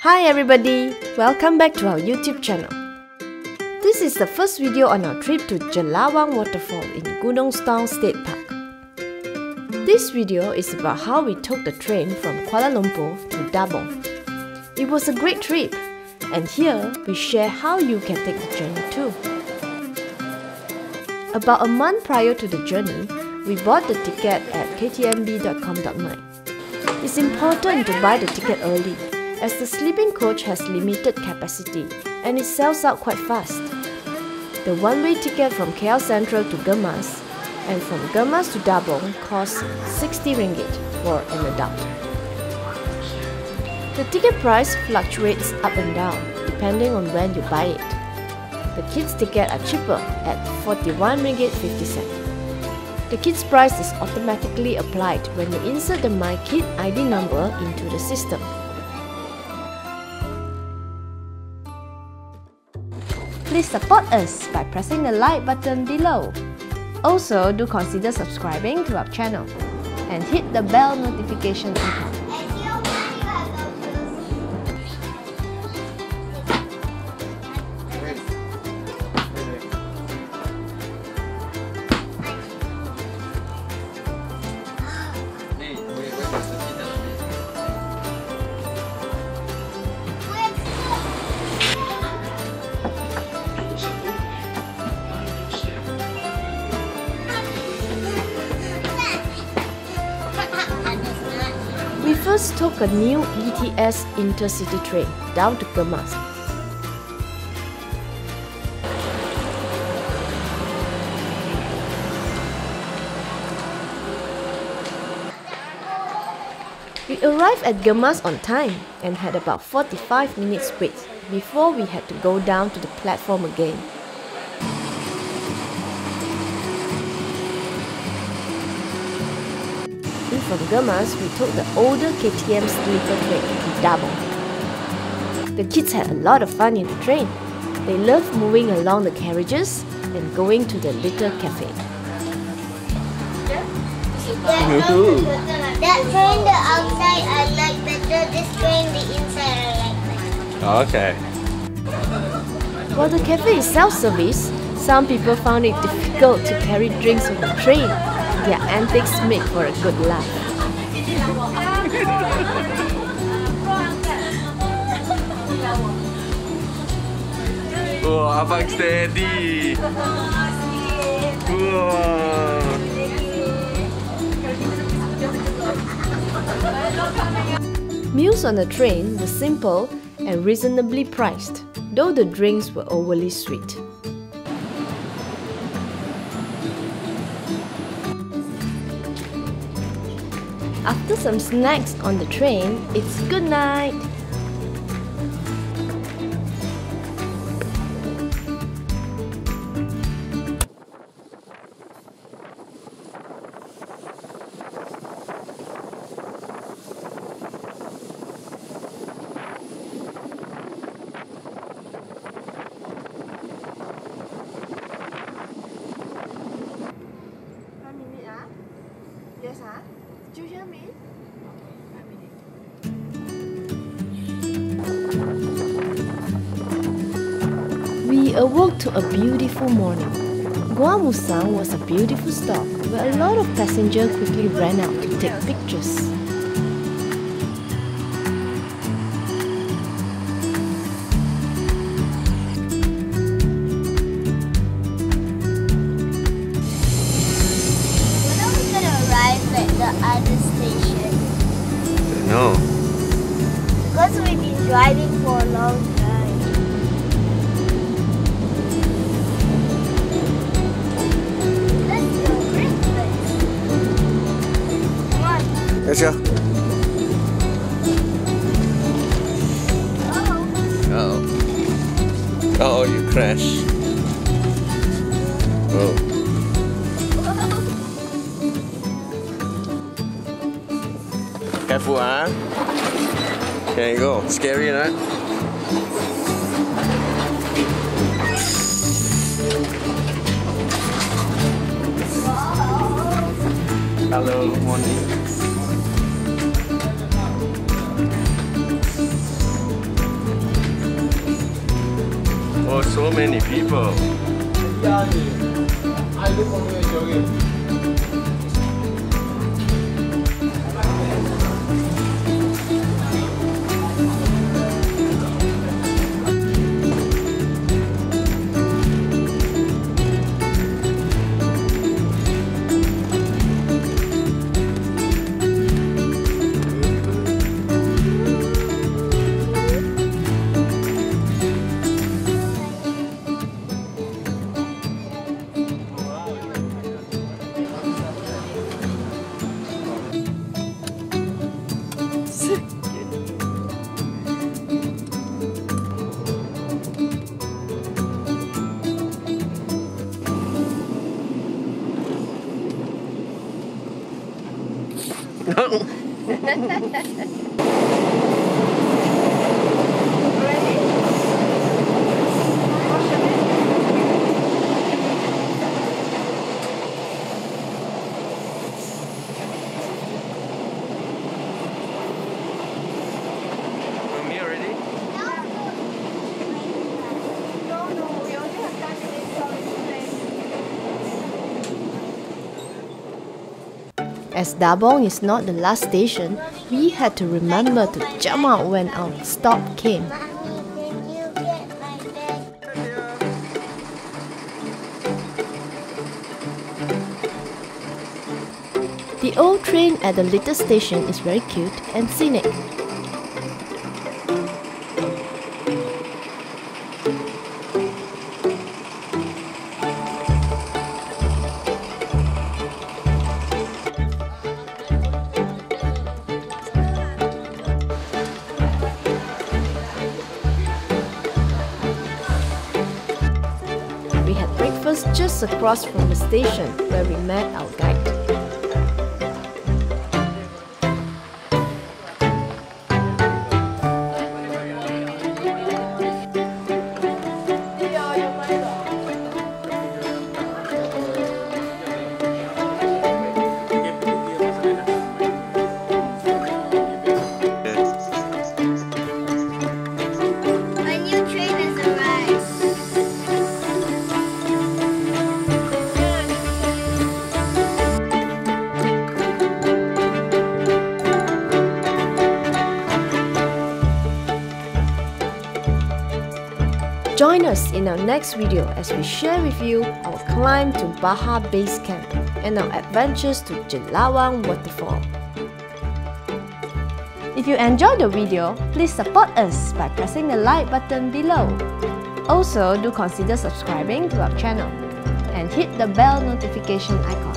Hi everybody! Welcome back to our YouTube channel. This is the first video on our trip to Jelawang Waterfall in Stong State Park. This video is about how we took the train from Kuala Lumpur to Dabong. It was a great trip, and here we share how you can take the journey too. About a month prior to the journey, we bought the ticket at ktmb.com.my. It's important to buy the ticket early, as the sleeping coach has limited capacity and it sells out quite fast. The one-way ticket from KL Sentral to Gemas and from Gemas to Dabong costs 60 ringgit for an adult. The ticket price fluctuates up and down depending on when you buy it. The kids' ticket are cheaper at 41 ringgit 50 cents. The kids' price is automatically applied when you insert the My Kid ID number into the system. Please support us by pressing the like button below. Also, do consider subscribing to our channel and hit the bell notification icon. We first took a new ETS intercity train down to Gemas. We arrived at Gemas on time and had about 45 minutes wait before we had to go down to the platform again. From Gemas, we took the older KTM sleeper train to Dabong. The kids had a lot of fun in the train. They loved moving along the carriages and going to the little cafe. That train, the outside I like better. This train, the inside I like better. Okay. While the cafe is self-service, some people found it difficult to carry drinks on the train. Their antics make for a good laugh. Oh, abang steady. Wow. Meals on the train were simple and reasonably priced, though the drinks were overly sweet. After some snacks on the train, it's good night! Yes, huh? Did you hear me? We awoke to a beautiful morning. Gua Musang was a beautiful stop where a lot of passengers quickly ran out to take pictures. When are we gonna arrive at the other station? No. Because we've been driving for a long time. Let's go breakfast. Come on. Let's go. Oh. Oh, you crashed. Oh. Careful, huh? There you go. Scary, right? Hello, morning. Wow, so many people. As Dabong is not the last station, we had to remember to jump out when our stop came. Mommy, can you get my bag? The old train at the little station is very cute and scenic. We had breakfast just across from the station where we met our guide. A new train has arrived. Join us in our next video as we share with you our climb to Baha Base Camp and our adventures to Jelawang Waterfall. If you enjoyed the video, please support us by pressing the like button below. Also, do consider subscribing to our channel and hit the bell notification icon.